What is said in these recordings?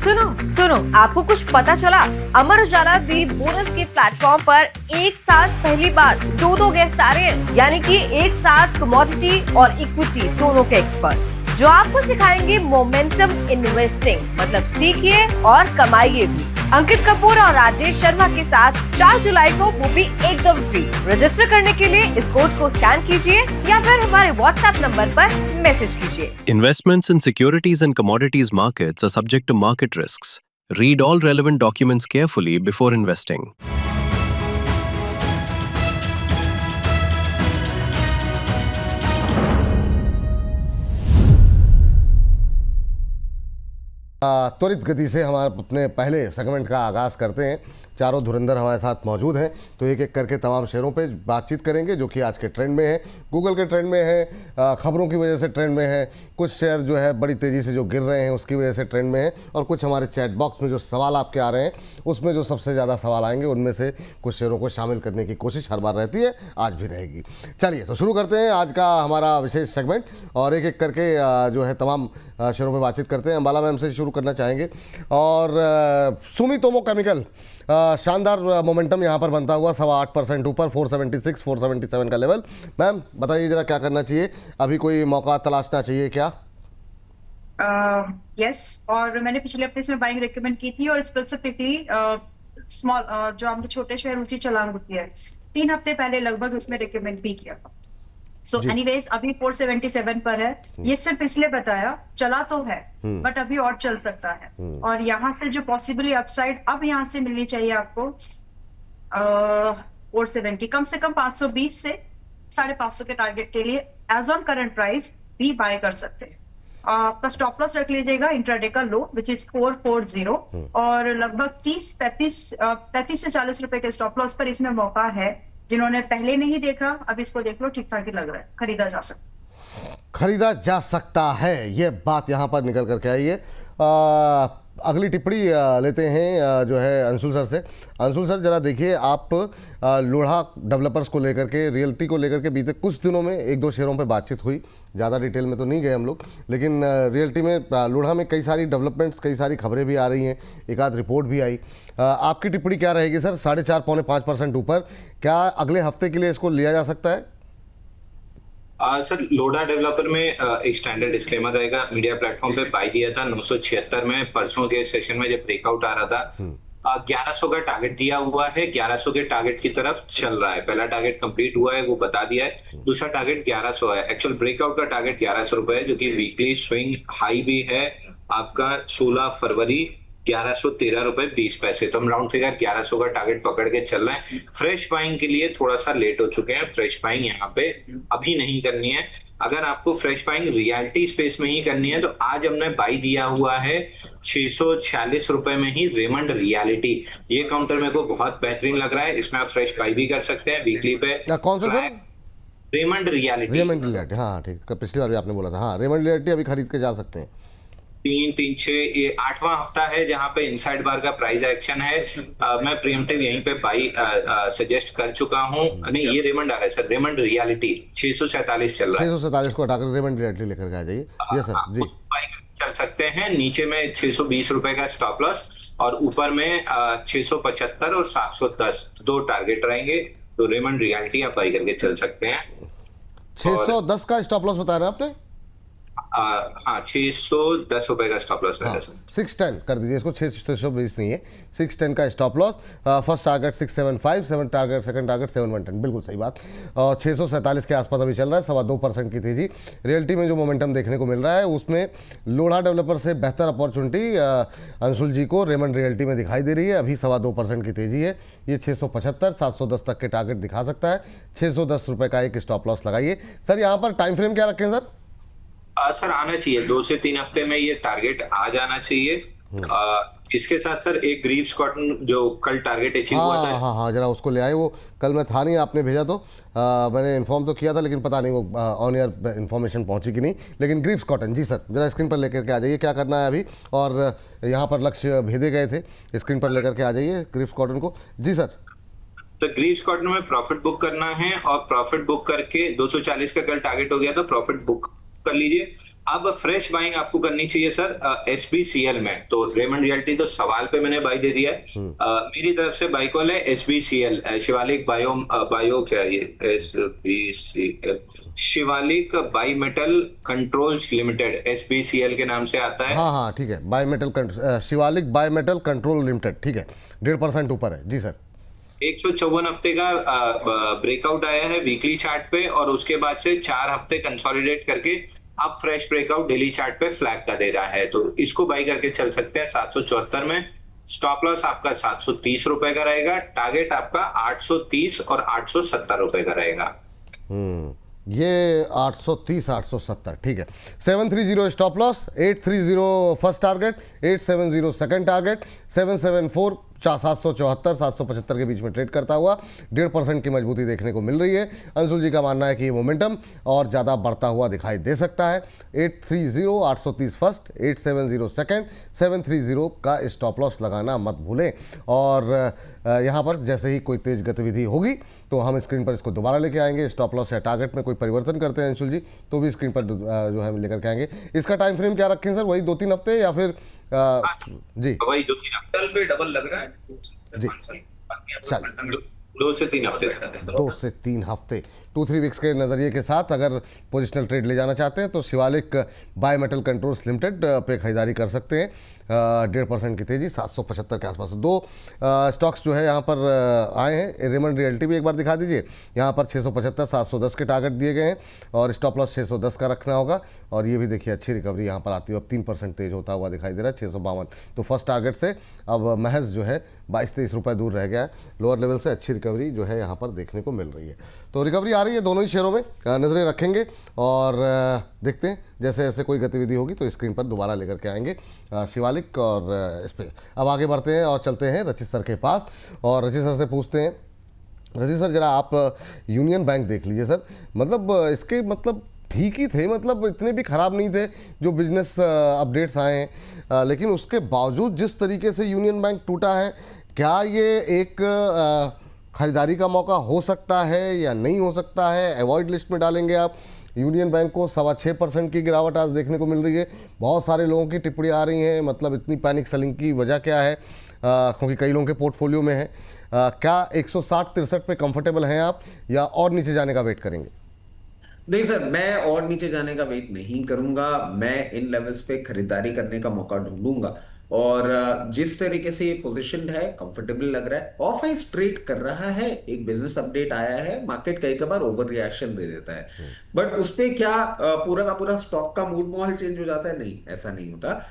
सुनो सुनो, आपको कुछ पता चला? अमर उजाला दी बोनस के प्लेटफॉर्म पर एक साथ पहली बार दो गेस्ट आ रहे हैं, यानी कि एक साथ कमोडिटी और इक्विटी दोनों के एक्सपर्ट, जो आपको सिखाएंगे मोमेंटम इन्वेस्टिंग। मतलब सीखिए और कमाइए भी। अंकित कपूर और राजेश शर्मा के साथ 4 जुलाई को, वो भी एकदम फ्री। रजिस्टर करने के लिए इस कोड को स्कैन कीजिए या फिर हमारे व्हाट्सएप नंबर पर मैसेज कीजिए। Investments in securities and commodities markets are subject to market risks. Read all relevant documents carefully before investing. त्वरित गति से हमारे अपने पहले सेगमेंट का आगाज़ करते हैं। चारों धुरंधर हमारे साथ मौजूद हैं, तो एक एक करके तमाम शेयरों पे बातचीत करेंगे जो कि आज के ट्रेंड में है, गूगल के ट्रेंड में है, खबरों की वजह से ट्रेंड में है। कुछ शेयर जो है बड़ी तेज़ी से जो गिर रहे हैं उसकी वजह से ट्रेंड में है, और कुछ हमारे चैट बॉक्स में जो सवाल आपके आ रहे हैं उसमें जो सबसे ज़्यादा सवाल आएंगे उनमें से कुछ शेयरों को शामिल करने की कोशिश हर बार रहती है, आज भी रहेगी। चलिए तो शुरू करते हैं आज का हमारा विशेष सेगमेंट, और एक एक करके जो है तमाम शेयरों पर बातचीत करते हैं। अंबाला मैम से शुरू करना चाहेंगे, और सुमितोमो केमिकल शानदार मोमेंटम यहाँ पर बनता हुआ 8.25% ऊपर, 476 477 का लेवल। मैम बताइए जरा क्या करना चाहिए, अभी कोई मौका तलाशना चाहिए क्या? यस, और मैंने पिछले हफ्ते इसमें बाइंग रेकमेंड की थी, और स्पेसिफिकली स्मॉल जो हमने छोटे शेयर ऊंची छलांग होती है 3 हफ्ते पहले लगभग उसमें रेकमेंड भी किया था। सो एनीवेज अभी 477 पर है। ये सिर्फ इसलिए बताया, चला तो है बट अभी और चल सकता है, और यहाँ से जो पॉसिबली अपसाइड अब यहाँ से मिलनी चाहिए आपको 470, कम से कम 520 से 550 के टारगेट के लिए एज ऑन करंट प्राइस भी बाय कर सकते हैं। आपका स्टॉप लॉस रख लीजिएगा इंट्राडे का लो विच इज 440, और लगभग 35 से 40 रुपए के स्टॉप लॉस पर इसमें मौका है। जिन्होंने पहले नहीं देखा अब इसको देख लो, ठीक ठाक ही लग रहा है, खरीदा जा सकता है। ये बात यहाँ पर निकल करके आई है। अगली टिप्पणी लेते हैं जो है अंशुल सर से। अंशुल सर जरा देखिए, आप लोढ़ा डेवलपर्स को लेकर के, रियल्टी को लेकर के बीते कुछ दिनों में 1-2 शेयरों पे बातचीत हुई, ज़्यादा डिटेल में तो नहीं गए हम लोग, लेकिन रियल्टी में लोढ़ा में कई सारी डेवलपमेंट्स, कई सारी खबरें भी आ रही हैं, एक आध रिपोर्ट भी आई। आपकी टिप्पणी क्या रहेगी सर? 4.5-5% ऊपर, क्या अगले हफ्ते के लिए इसको लिया जा सकता है? सर लोढ़ा डेवलपर में एक स्टैंडर्ड डिस्क्लेमर रहेगा। मीडिया प्लेटफॉर्म पे बाई दिया था 976 में, परसों के सेशन में जब ब्रेकआउट आ रहा था 1100 का टारगेट दिया हुआ है, 1100 के टारगेट की तरफ चल रहा है। पहला टारगेट कंप्लीट हुआ है, वो बता दिया है। दूसरा टारगेट 1100 है। एक्चुअल ब्रेकआउट का टारगेट 1100 रुपए है, जो कि वीकली स्विंग हाई भी है आपका 16 फरवरी 1113 रुपए 20 पैसे। तो हम राउंड फिगर 1100 का टारगेट पकड़ के चल रहे हैं। फ्रेश बाइंग के लिए थोड़ा सा लेट हो चुके हैं, फ्रेश बाइंग यहाँ पे अभी नहीं करनी है। अगर आपको फ्रेश बाइंग रियलिटी स्पेस में ही करनी है तो आज हमने बाई दिया हुआ है 646 रुपए में ही रेमंड रियलिटी। ये काउंटर मेरे को बहुत बेहतरीन लग रहा है, इसमें आप फ्रेश बाई भी कर सकते हैं वीकली पे। कौन सा sir? Raymond reality. Raymond reality, हाँ ठीक, पिछली बार भी आपने बोला था। हाँ रेमंड रियलिटी अभी खरीद के जा सकते हैं। 3-6 ये 8वां हफ्ता है जहां पे इनसाइड बार का प्राइस एक्शन है। मैं प्रीएम्प्टिव यहीं पे बाई सजेस्ट कर चुका हूं। नहीं, ये रेमंड आ रहा है सर, रेमंड रियलिटी 647 चल रहा है। 647 को हटाकर रेमंड रियलिटी लेकर आ जाइए। यस सर जी, चल सकते हैं। नीचे में 620 रुपए का स्टॉप लॉस, और ऊपर में 675 और 710 दो टारगेट रहेंगे। तो रेमंड रियलिटी आप बाई करके चल सकते हैं। 610 का स्टॉप लॉस बता रहे हैं आपने? हाँ 610 रुपए का स्टॉप लॉस है। 610 कर दीजिए इसको, 620 नहीं है, 610 का stop loss. First target 675, second target 710, बिल्कुल सही बात। और 647 के आसपास अभी चल रहा है, 2.25% की तेजी। रियल्टी में जो मोमेंटम देखने को मिल रहा है उसमें लोढ़ा डेवलपर से बेहतर अपॉर्चुनिटी अंशुल जी को रेमंड रियल्टी में दिखाई दे रही है। अभी 2.25% की तेजी है। ये 675 710 तक के टारगेट दिखा सकता है। 610 रुपये का एक स्टॉप लॉस लगाइए। सर यहाँ पर टाइम फ्रेम क्या रखें सर? सर आना चाहिए 2 से 3 हफ्ते में ये टारगेट आ जाना चाहिए। इसके साथ सर एक ग्रीव्स कॉटन जो कल टारगेट अचीव हुआ था। हाँ जरा उसको ले आए। वो कल मैं था नहीं, आपने भेजा तो मैंने इन्फॉर्म तो किया था, लेकिन पता नहीं वो ऑन एयर इन्फॉर्मेशन पहुंची कि नहीं। लेकिन ग्रीव्स कॉटन जी सर जरा स्क्रीन पर लेकर के आ जाइए, क्या करना है अभी। और यहाँ पर लक्ष्य भेजे गए थे, स्क्रीन पर लेकर के आ जाइए ग्रीव्स कॉटन को। जी सर। तो ग्रीव्स कॉटन में प्रॉफिट बुक करना है, और प्रॉफिट बुक करके 240 का कल टारगेट हो गया तो प्रॉफिट बुक कर लीजिए। अब फ्रेश बाइंग आपको करनी चाहिए सर SBCL में। तो रेमंड रियल्टी तो सवाल पे मैंने बाई दे दिया है। मेरी तरफ से बाई कॉल है SBCL, शिवालिक बायो क्या है ये, SBCL Shivalik by metal controls limited, SBCL के नाम से आता है। हाँ हाँ ठीक है, Shivalik by metal control limited, ठीक है, 1.5% ऊपर है जी सर। 154 हफ्ते का ब्रेकआउट आया है वीकली चार्ट पे, और उसके बाद से 4 हफ्ते कंसोलिडेट करके अब फ्रेश ब्रेकआउट डेली चार्ट पे फ्लैग का दे रहा है। तो इसको बाई करके चल सकते हैं 774 में। स्टॉप लॉस आपका 730 रुपए का रहेगा, टारगेट आपका 830 और 870 रुपए का रहेगा। ये 830 870 ठीक है। 730 stop loss, 830 first target, 870 second target, 774 774 775 के बीच में ट्रेड करता हुआ 1.5% की मजबूती देखने को मिल रही है। अंशुल जी का मानना है कि ये मोमेंटम और ज़्यादा बढ़ता हुआ दिखाई दे सकता है। 830 830 फर्स्ट, 870 सेकंड, 730 का स्टॉप लॉस लगाना मत भूलें। और यहाँ पर जैसे ही कोई तेज गतिविधि होगी तो हम स्क्रीन पर इसको दोबारा लेके आएंगे। स्टॉप लॉस या टारगेट में कोई परिवर्तन करते हैं अंशुल जी तो भी स्क्रीन पर जो है लेकर के आएंगे। इसका टाइम फ्रेम क्या रखें सर, वही 2-3 हफ्ते या फिर जी वही 2-3 हफ्ते पे डबल लग रहा है जी, चल 2 से 3 हफ्ते 2 से 3 हफ्ते 2-3 वीक्स के नज़रिए के साथ अगर पोजिशनल ट्रेड ले जाना चाहते हैं तो Shivalik by metal controls limited पे खरीदारी कर सकते हैं। 1.5% की तेज़ी 775 के आसपास। 2 स्टॉक्स जो है यहाँ पर आए हैं। रेमंड रियल्टी भी एक बार दिखा दीजिए। यहाँ पर 675 710 के टारगेट दिए गए हैं और स्टॉप लॉस 610 का रखना होगा। और ये भी देखिए अच्छी रिकवरी यहाँ पर आती है, अब 3% तेज होता हुआ दिखाई दे रहा है 652। तो फर्स्ट टारगेट से अब महज जो है 22-23 रुपये दूर रह गया है। लोअर लेवल से अच्छी रिकवरी जो है यहाँ पर देखने को मिल रही है। तो रिकवरी आ रही है दोनों ही शेयरों में, नज़रें रखेंगे और देखते हैं जैसे जैसे कोई गतिविधि होगी तो स्क्रीन पर दोबारा लेकर के आएंगे शिवालिक और इस पर। अब आगे बढ़ते हैं और चलते हैं रचित सर के पास और रचित सर से पूछते हैं। रचित सर जरा आप यूनियन बैंक देख लीजिए सर, मतलब इसके मतलब ठीक ही थे, मतलब इतने भी ख़राब नहीं थे जो बिजनेस अपडेट्स आए हैं, लेकिन उसके बावजूद जिस तरीके से यूनियन बैंक टूटा है, क्या ये एक ख़रीदारी का मौका हो सकता है या नहीं हो सकता है? अवॉइड लिस्ट में डालेंगे आप यूनियन बैंक को? 6.25% की गिरावट आज देखने को मिल रही है। बहुत सारे लोगों की टिप्पणी आ रही हैं, मतलब इतनी पैनिक सेलिंग की वजह क्या है? क्योंकि कई लोगों के पोर्टफोलियो में है। क्या 160-63 पे कंफर्टेबल हैं आप या और नीचे जाने का वेट करेंगे? नहीं सर, मैं और नीचे जाने का वेट नहीं करूंगा। मैं इन लेवल्स पे खरीदारी करने का मौका ढूंढूंगा और जिस तरीके से ये पोजीशन है कंफर्टेबल लग रहा है। ऑफ आइस ट्रेड कर रहा है, एक बिजनेस अपडेट आया है, मार्केट कई बार ओवर रिएक्शन दे देता है, बट उस पे क्या पूरा का पूरा स्टॉक का मूड माहौल चेंज हो जाता है? नहीं, ऐसा नहीं होता।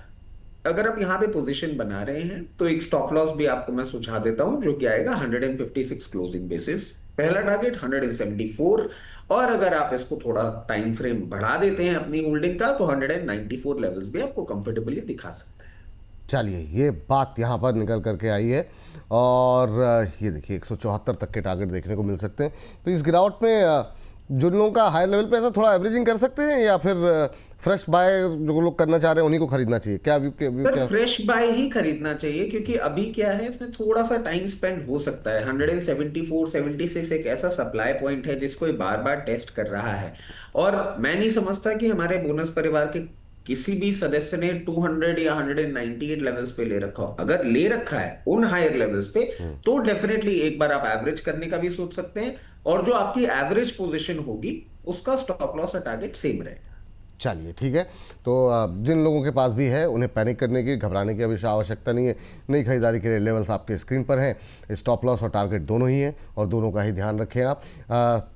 अगर आप यहाँ पे पोजीशन बना रहे हैं तो एक स्टॉप लॉस भी आपको मैं सुझा देता हूं जो कि आएगा 156 क्लोजिंग बेसिस। पहला टारगेट 174 और अगर आप इसको थोड़ा टाइम फ्रेम बढ़ा देते हैं अपनी होल्डिंग का तो 194 लेवल्स भी आपको कंफर्टेबली दिखा सकते हैं। चलिए, ये बात यहाँ पर निकल करके आई है और ये देखिए 174 तक के टारगेट देखने को मिल सकते हैं। तो इस गिरावट में जो लोगों का हाई लेवल पे ऐसा थोड़ा एवरेजिंग कर सकते हैं या फिर फ्रेश बाय जो लोग करना चाह रहे हैं उन्हीं को खरीदना चाहिए? क्या क्या फ्रेश बाय ही खरीदना चाहिए क्योंकि अभी क्या है, इसमें थोड़ा सा टाइम स्पेंड हो सकता है। 174 76 एक ऐसा सप्लाई पॉइंट है जिसको बार बार टेस्ट कर रहा है और मैं नहीं समझता कि हमारे बोनस परिवार के किसी भी सदस्य ने 200 या 198 लेवल्स पे ले रखा हो। अगर ले रखा है उन हायर लेवल्स पे तो डेफिनेटली एक बार आप एवरेज करने का भी सोच सकते हैं और जो आपकी एवरेज पोजीशन होगी उसका स्टॉप लॉस और टारगेट सेम रहेगा। चलिए ठीक है। तो जिन लोगों के पास भी है उन्हें पैनिक करने की, घबराने की अभी आवश्यकता नहीं है। नई खरीदारी के लिए लेवल्स आपके स्क्रीन पर हैं। स्टॉप लॉस और टारगेट दोनों ही हैं और दोनों का ही ध्यान रखें आप।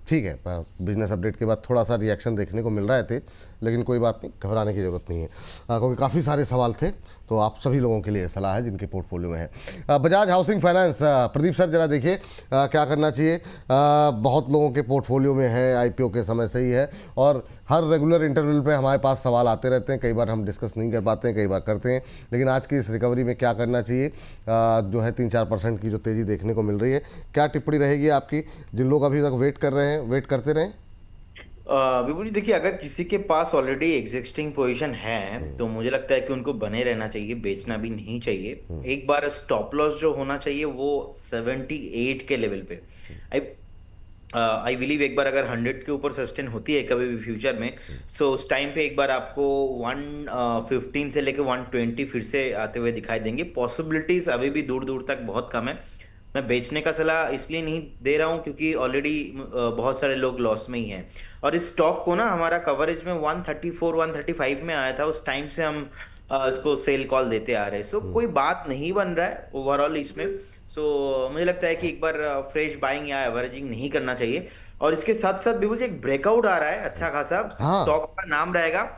ठीक है, बिजनेस अपडेट के बाद थोड़ा सा रिएक्शन देखने को मिल रहा है तेज, लेकिन कोई बात नहीं, घबराने की ज़रूरत नहीं है क्योंकि काफ़ी सारे सवाल थे। तो आप सभी लोगों के लिए सलाह है जिनके पोर्टफोलियो में है। Bajaj Housing finance, Pradeep sir जरा देखिए क्या करना चाहिए? बहुत लोगों के पोर्टफोलियो में है, आईपीओ के समय से ही है और हर रेगुलर इंटरवल पे हमारे पास सवाल आते रहते हैं। कई बार हम डिस्कस नहीं कर पाते हैं, कई बार करते हैं, लेकिन आज की इस रिकवरी में क्या करना चाहिए? जो है 3-4% की जो तेज़ी देखने को मिल रही है, क्या टिप्पणी रहेगी आपकी? जिन लोग अभी तक वेट कर रहे हैं, वेट करते रहें। विपुल जी देखिए, अगर किसी के पास ऑलरेडी एग्जिस्टिंग पोजीशन है तो मुझे लगता है कि उनको बने रहना चाहिए, बेचना भी नहीं चाहिए। एक बार स्टॉप लॉस जो होना चाहिए वो 78 के लेवल पे। आई बिलीव एक बार अगर 100 के ऊपर सस्टेन होती है कभी भी फ्यूचर में, सो उस टाइम पे एक बार आपको 115 से लेके 120 फिर से आते हुए दिखाई देंगे। पॉसिबिलिटीज अभी भी दूर दूर तक बहुत कम है। मैं बेचने का सलाह इसलिए नहीं दे रहा हूँ क्योंकि ऑलरेडी बहुत सारे लोग लॉस में ही हैं, और इस स्टॉक को ना हमारा कवरेज में 134 135 में आया था, उस टाइम से हम इसको सेल कॉल देते आ रहे हैं। सो कोई बात नहीं बन रहा है ओवरऑल इसमें। सो मुझे लगता है कि एक बार फ्रेश बाइंग या एवरेजिंग नहीं करना चाहिए। और इसके साथ साथ बिल्कुल एक ब्रेकआउट आ रहा है अच्छा खासा। हाँ। स्टॉक का नाम रहेगा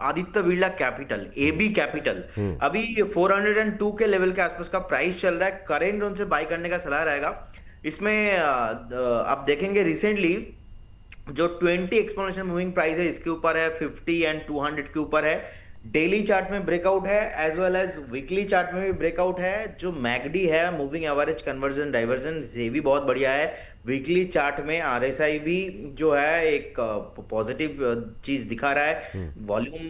Aditya Birla capital, AB capital. अभी 402 के लेवल के आसपास का प्राइस चल रहा है। करेंट जोन से बाय करने का सलाह रहेगा। इसमें आप देखेंगे रिसेंटली जो 20 एक्सपोनेंशियल मूविंग प्राइस है इसके ऊपर है, 50 एंड 200 के ऊपर है। डेली चार्ट में ब्रेकआउट है as well as weekly chart में भी ब्रेकआउट है। जो मैगडी है, मूविंग एवरेज कन्वर्जन डाइवर्जन, ये भी बहुत बढ़िया है। वीकली चार्ट में आरएसआई भी जो है एक पॉजिटिव चीज दिखा रहा है। वॉल्यूम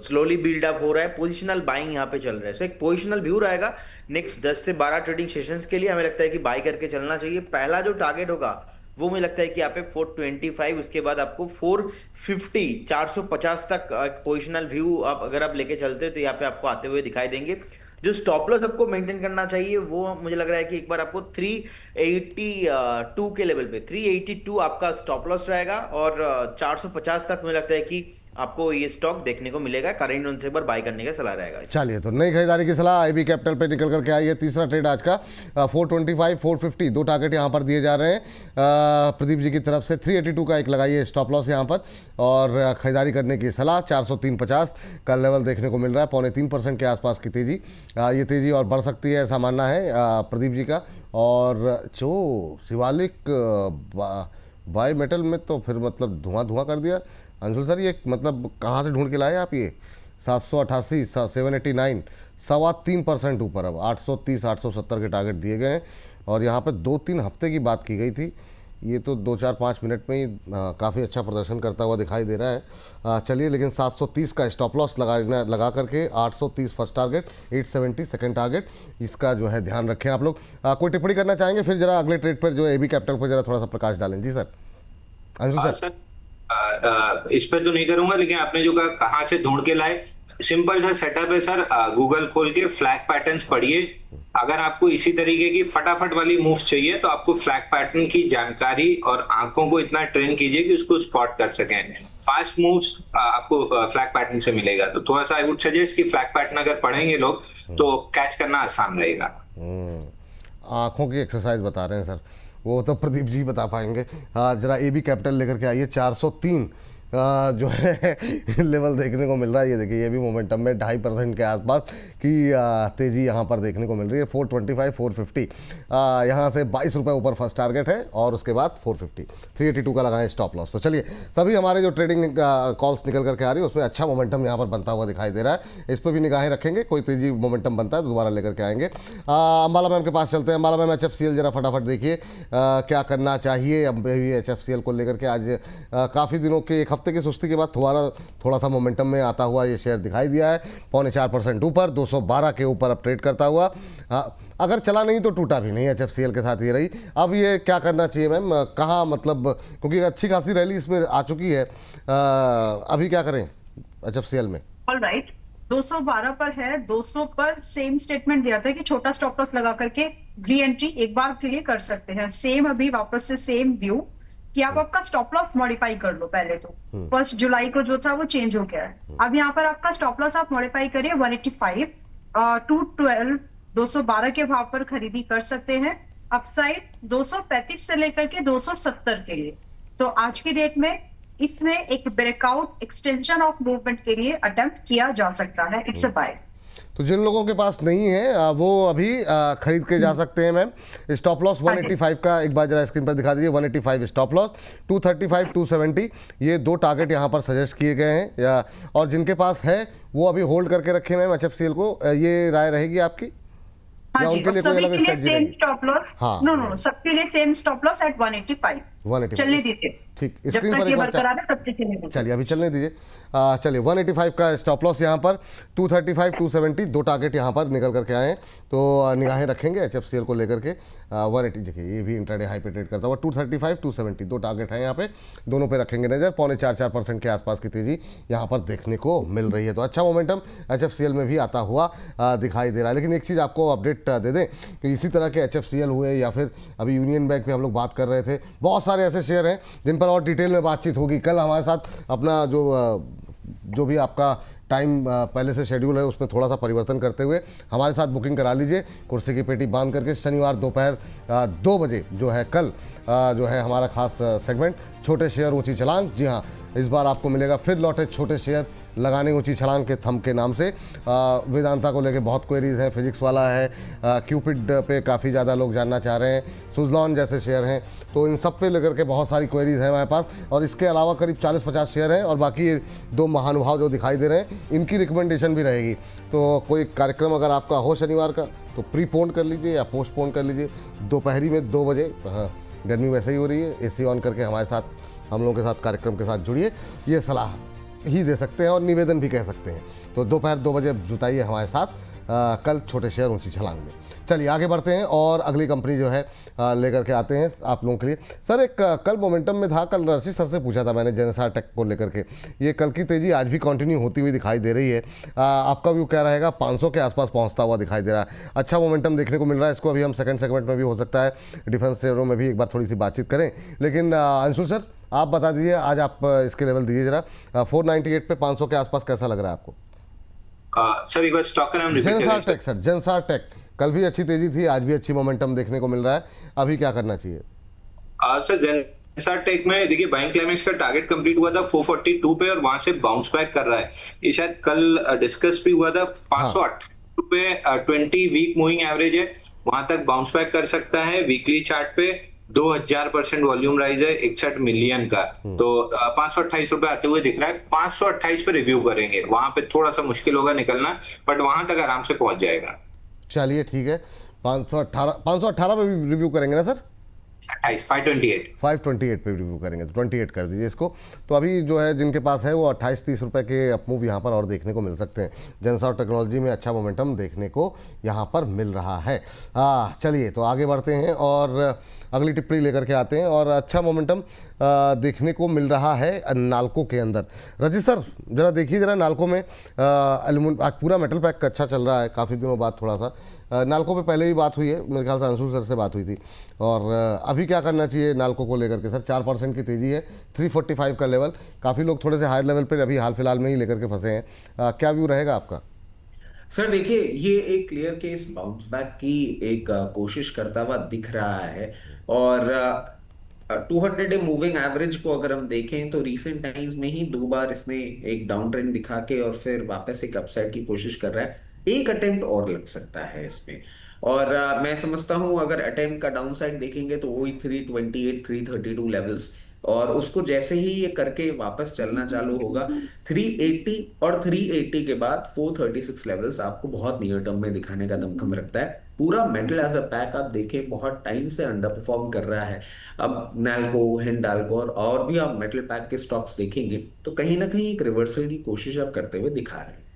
स्लोली बिल्ड अप हो रहा है। पोजिशनल बाइंग यहाँ पे चल रहा है। सो एक पोजिशनल व्यू रहेगा नेक्स्ट 10 से 12 ट्रेडिंग सेशंस के लिए। हमें लगता है कि बाई करके चलना चाहिए। पहला जो टारगेट होगा वो मुझे लगता है कि यहाँ पे 425, उसके बाद आपको 450 450 तक पोजिशनल व्यू आप अगर आप लेके चलते हो तो यहाँ पे आपको आते हुए दिखाई देंगे। जो स्टॉप लॉस आपको मेंटेन करना चाहिए वो मुझे लग रहा है कि एक बार आपको 382 के लेवल पे 382 आपका स्टॉप लॉस रहेगा, और 450 तक मुझे लगता है कि आपको ये स्टॉक देखने को मिलेगा। करेंट जोन से एक बार बाय करने का सलाह रहेगा। चलिए, तो नई खरीदारी की सलाह आईबी कैपिटल पे निकल करके आई है। तीसरा ट्रेड आज का 425 450 दो टारगेट यहाँ पर दिए जा रहे हैं प्रदीप जी की तरफ से। 382 का एक लगाइए स्टॉप लॉस यहाँ पर, और खरीदारी करने की सलाह। 403.50 का लेवल देखने को मिल रहा है। 3.25% के आसपास की तेजी, ये तेजी और बढ़ सकती है ऐसा मानना है प्रदीप जी का। और जो शिवालिक बाय मेटल में तो फिर मतलब धुआं कर दिया अंशुल सर। ये मतलब कहाँ से ढूंढ के लाए आप? ये 788 789 3.25% ऊपर, अब 830 870 के टारगेट दिए गए हैं। और यहाँ पर 2-3 हफ्ते की बात की गई थी। ये तो 2-4-5 मिनट में ही काफ़ी अच्छा प्रदर्शन करता हुआ दिखाई दे रहा है। चलिए, लेकिन 730 का स्टॉप लॉस लगा करके 830 फर्स्ट टारगेट, 870 सेकंड टारगेट, इसका जो है ध्यान रखें आप लोग। कोई टिप्पणी करना चाहेंगे? फिर जरा अगले ट्रेड पर जो एबी कैपिटल पर जरा थोड़ा सा प्रकाश डालें। जी सर। अंशुल सर, इस पे तो नहीं करूंगा, लेकिन आपने जो कहा कहाँ से ढूंढ के लाए, सिंपल सा सेटअप है सर। गूगल खोल के फ्लैग पैटर्न्स पढ़िए। अगर आपको इसी तरीके की फटाफट वाली मूव्स चाहिए तो आपको फ्लैग पैटर्न की जानकारी और आंखों को इतना ट्रेन कीजिए कि उसको स्पॉट कर सकें। फास्ट मूव्स आपको फ्लैग पैटर्न से मिलेगा। तो थोड़ा सा आई वुड सजेस्ट कि फ्लैग पैटर्न अगर पढ़ेंगे लोग तो कैच करना आसान रहेगा। आंखों की एक्सरसाइज बता रहे हैं सर, वो तो प्रदीप जी बता पाएंगे। जरा एबी कैपिटल लेकर के आइए। 403 जो है लेवल देखने को मिल रहा है। ये देखिए, ये भी मोमेंटम में 2.5% के आसपास की तेज़ी यहाँ पर देखने को मिल रही है। 425 450 यहाँ से 22 रुपये ऊपर फर्स्ट टारगेट है, और उसके बाद 450 382 का लगाएं स्टॉप लॉस। तो चलिए, सभी हमारे जो ट्रेडिंग कॉल्स निकल करके आ रही है उसमें अच्छा मोमेंटम यहाँ पर बनता हुआ दिखाई दे रहा है। इस पर भी निगाहें रखेंगे। कोई तेज़ी मोमेंटम बनता है तो दोबारा लेकर के आएंगे। अंबाला मैम के पास चलते हैं। अंबाला मैम, HFCL जरा फटाफट देखिए क्या करना चाहिए। अब भी HFCL को लेकर के आज काफ़ी दिनों के एक हफ्ते की सुस्ती के बाद थोड़ा सा मोमेंटम में आता हुआ ये शेयर दिखाई दिया है। 4.25% ऊपर, 212 के ऊपर अब ट्रेड करता हुआ। अगर चला नहीं तो टूटा भी नहीं। HFCL के साथ ये रही। अब ये क्या करना चाहिए मैम? कहाँ मतलब, क्योंकि अच्छी खासी रैली इसमें आ चुकी है, अभी क्या करें HFCL में? ऑलराइट, 212 पर है। 200 पर सेम स्टेटमेंट दिया था कि छोटा स्टॉप लॉस लगा करके री एंट्री एक बार के लिए कर सकते हैं। सेम अभी वापस से सेम व्यू कि आप आपका स्टॉप लॉस मॉडिफाई कर लो। पहले तो 1 जुलाई को जो था वो चेंज हो गया है। अब यहाँ पर आपका स्टॉप लॉस आप मॉडिफाई करिए 185 212 212 के भाव पर खरीदी कर सकते हैं। अपसाइड 235 से लेकर के 270 के लिए। तो आज की डेट में इसमें एक ब्रेकआउट एक्सटेंशन ऑफ मूवमेंट के लिए अटेम्प्ट किया जा सकता है। It's a buy. तो जिन लोगों के पास नहीं है वो अभी खरीद के जा सकते हैं मैम। स्टॉप लॉस 185 का एक बार जरा स्क्रीन पर दिखा दीजिए। 185 स्टॉप लॉस, 235 270 ये दो टारगेट यहाँ पर सजेस्ट किए गए हैं। और जिनके पास है वो अभी होल्ड करके रखे मैम HFCL को। ये राय रहेगी आपकी? हाँ जी, सबके लिए सेम स्टॉप लॉस। नो सबके लिए सेम स्टॉप लॉस एट 185। 185 चलने दीजिए, ठीक, जब स्क्रीन पर तक एक ये बार बरकरार है तब तक चलने दीजिए। चलिए अभी चलने दीजिए। चलिए 185 का स्टॉप लॉस यहाँ पर, 235 270 दो टारगेट यहाँ पर निकल करके आए हैं, तो निगाहें रखेंगे HFCL को लेकर के। 180 देखिए ये भी इंट्राडे हाई पे ट्रेड करता हुआ, 235 270 दो टारगेट हैं यहाँ पे, दोनों पे रखेंगे नज़र। 4.4% के आसपास की तेज़ी यहाँ पर देखने को मिल रही है, तो अच्छा मोमेंटम HFCL में भी आता हुआ दिखाई दे रहा है। लेकिन एक चीज़ आपको अपडेट दे दें कि इसी तरह के HFCL हुए या फिर अभी यूनियन बैंक पे हम लोग बात कर रहे थे, बहुत सारे ऐसे शेयर हैं जिन पर और डिटेल में बातचीत होगी। कल हमारे साथ अपना जो भी आपका टाइम पहले से शेड्यूल है उसमें थोड़ा सा परिवर्तन करते हुए हमारे साथ बुकिंग करा लीजिए, कुर्सी की पेटी बांध करके। शनिवार दोपहर 2 बजे जो है कल जो है हमारा खास सेगमेंट छोटे शेयर ऊंची छलांग। जी हाँ, इस बार आपको मिलेगा फिर लौटे छोटे शेयर लगाने ऊंची छलांग के थंब के नाम से। वेदांता को लेके बहुत क्वेरीज हैं, फिजिक्स वाला है, क्यूपिड पे काफ़ी ज़्यादा लोग जानना चाह रहे हैं, सुजलॉन जैसे शेयर हैं, तो इन सब पे लेकर के बहुत सारी क्वेरीज हैं हमारे पास। और इसके अलावा करीब 40-50 शेयर हैं और बाकी ये 2 महानुभाव जो दिखाई दे रहे हैं इनकी रिकमेंडेशन भी रहेगी। तो कोई कार्यक्रम अगर आपका हो शनिवार का तो प्रीपोन कर लीजिए या पोस्टपोन कर लीजिए। दोपहरी में 2 बजे, हाँ गर्मी वैसे ही हो रही है, AC ऑन करके हमारे साथ, हम लोगों के साथ कार्यक्रम के साथ जुड़िए। ये सलाह ही दे सकते हैं और निवेदन भी कह सकते हैं। तो दोपहर 2 बजे जुटाइए हमारे साथ कल छोटे शेयर ऊंची छलांग में। चलिए आगे बढ़ते हैं और अगली कंपनी जो है लेकर के आते हैं आप लोगों के लिए। सर एक कल मोमेंटम में था, कल रशीद सर से पूछा था मैंने जेनसार टेक को लेकर के, ये कल की तेज़ी आज भी कंटिन्यू होती हुई दिखाई दे रही है। आपका व्यू क्या रहेगा? 500 के आसपास पहुंचता हुआ दिखाई दे रहा है, अच्छा मोमेंटम देखने को मिल रहा है इसको। अभी हम सेकंड सेगमेंट में भी हो सकता है डिफेंस शेयरों में भी एक बार थोड़ी सी बातचीत करें, लेकिन अंशु सर आप बता दीजिए आज आप इसके लेवल दीजिए जरा। 498 पे 500 के आसपास कैसा लग रहा है आपको? सर एक बार स्टॉक का नाम रिपीट जेनसार करिए। टेक सर, जेनसार टेक कल भी अच्छी तेजी थी, आज भी अच्छी मोमेंटम देखने को मिल रहा है, अभी क्या करना चाहिए? सर जेनसार टेक में देखिए बाइंग क्लाइमेक्स का टारगेट कंप्लीट हुआ था 442 पे और वहां से बाउंस बैक कर रहा है। ये शायद कल डिस्कस भी हुआ था 508 पे 20 वीक मूविंग एवरेज है, वहां तक बाउंस बैक कर सकता है। वीकली चार्ट पे 2000% वॉल्यूम राइज है 61 मिलियन का, तो 528 रुपए आते हुए दिख रहा है। 528 पे रिव्यू करेंगे, वहां पे थोड़ा सा मुश्किल होगा निकलना, बट वहां तक आराम से पहुंच जाएगा। चलिए ठीक है, 518 पे भी रिव्यू करेंगे ना सर? 528 पे रिव्यू करेंगे, तो 28 कर दीजिए इसको। तो अभी जो है जिनके पास है वो 28-30 रुपए के अपमूव यहाँ पर और देखने को मिल सकते हैं। जेनसार टेक्नोलॉजी में अच्छा मोमेंटम देखने को यहाँ पर मिल रहा है। चलिए तो आगे बढ़ते हैं और अगली टिप्पणी लेकर के आते हैं। और अच्छा मोमेंटम देखने को मिल रहा है नाल्को के अंदर। रजित सर जरा देखिए जरा नाल्को में आज पूरा मेटल पैक अच्छा चल रहा है, काफ़ी दिनों बाद थोड़ा सा नाल्को पे पहले भी बात हुई है, मेरे ख्याल से अंशु सर से बात हुई थी। और अभी क्या करना चाहिए नाल्को को लेकर के सर? 4% की तेज़ी है, 345 का लेवल, काफ़ी लोग थोड़े से हायर लेवल पे अभी हाल फिलहाल में ही लेकर के फंसे हैं, क्या व्यू रहेगा आपका? सर देखिए, ये एक क्लियर केस बाउंस बैक की एक कोशिश करता हुआ दिख रहा है। और 200 डे मूविंग एवरेज को अगर हम देखें तो रीसेंट टाइम्स में ही 2 बार इसने एक डाउन ट्रेंड दिखा के और फिर वापस एक अपसाइड की कोशिश कर रहा है। एक अटेम्प्ट और लग सकता है इसमें, और मैं समझता हूं अगर अटेम्प्ट का डाउन साइड देखेंगे तो वही 328 332 लेवल्स, और उसको जैसे ही ये करके वापस चलना चालू होगा 380 और 380 के बाद 436 लेवल्स आपको बहुत नियर टर्म में दिखाने का दमखम रखता है। पूरा मेटल एज अ पैक आप देखें बहुत टाइम से अंडर परफॉर्म कर रहा है। अब नैल्को, हिंडाल्को और भी आप मेटल पैक के स्टॉक्स देखेंगे तो कहीं ना कहीं एक रिवर्सल की कोशिश आप करते हुए दिखा रहे हैं।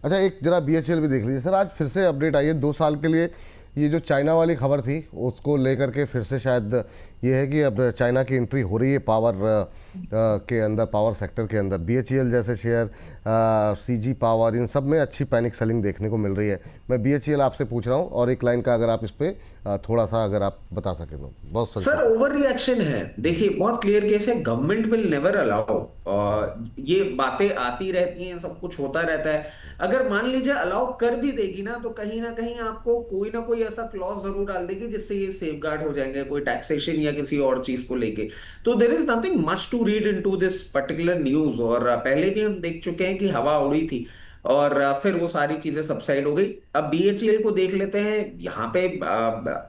अच्छा एक जरा BHEL भी देख लीजिए सर, आज फिर से अपडेट आई है 2 साल के लिए। ये जो चाइना वाली खबर थी उसको लेकर के फिर से शायद ये है कि अब चाइना की एंट्री हो रही है पावर के अंदर, पावर सेक्टर के अंदर। BHEL जैसे शेयर, CG पावर, इन सब में अच्छी पैनिक सेलिंग देखने को मिल रही है। मैं BHEL आपसे पूछ रहा हूँ और एक लाइन का अगर आप इस पे थोड़ा सा अगर आप बता सके तो बहुत सर ओवर रिएक्शन है। देखिए बहुत क्लियर केस है, गवर्नमेंट विल नेवर अलाउ, ये बातें आती रहती हैं, सब कुछ होता रहता है। अगर मान लीजिए अलाउ कर भी देगी ना तो कहीं ना कहीं आपको कोई ना कोई ऐसा क्लॉज जरूर डाल देगी जिससे ये सेफगार्ड हो जाएंगे, कोई टैक्सेशन या किसी और चीज को लेके। तो there is nothing much to read into this particular news. और पहले भी हम देख चुके हैं कि हवा उड़ी थी और फिर वो सारी चीजें सबसाइड हो गई। अब BHEL को देख लेते हैं। यहाँ पे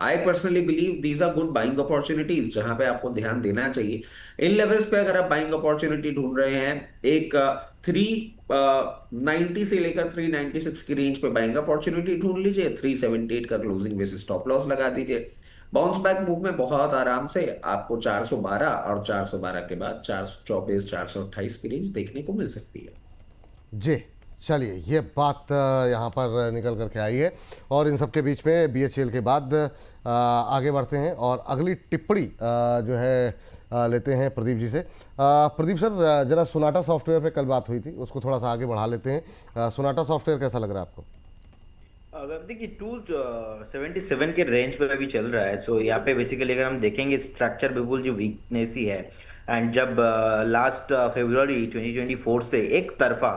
I personally believe these are good buying opportunities जहां पे आपको ध्यान देना चाहिए। इन लेवल्स पे अगर आप बाइंग अपॉर्चुनिटी ढूंढ रहे हैं, एक 390 से लेकर 396 की रेंज पे बाइंग अपॉर्चुनिटी ढूंढ लीजिए, 378 का क्लोजिंग बेसिस स्टॉप लॉस लगा दीजिए। बाउंस बैक मूव में बहुत आराम से आपको 412 और 412 के बाद 424 428 की रेंज देखने को मिल सकती है। जी चलिए, ये बात यहाँ पर निकल करके आई है और इन सब के बीच में BHEL के बाद आगे बढ़ते हैं और अगली टिप्पणी जो है लेते हैं प्रदीप जी से। प्रदीप सर, जरा सोनाटा सॉफ्टवेयर पे कल बात हुई थी, उसको थोड़ा सा आगे बढ़ा लेते हैं। सोनाटा सॉफ्टवेयर कैसा लग रहा है आपको? अगर देखिए 277 के रेंज पे अभी चल रहा है, सो यहाँ पे बेसिकली अगर हम देखेंगे स्ट्रक्चर बिल्कुल जो वीकनेस ही है। एंड जब लास्ट फरवरी 2024 से एक तरफा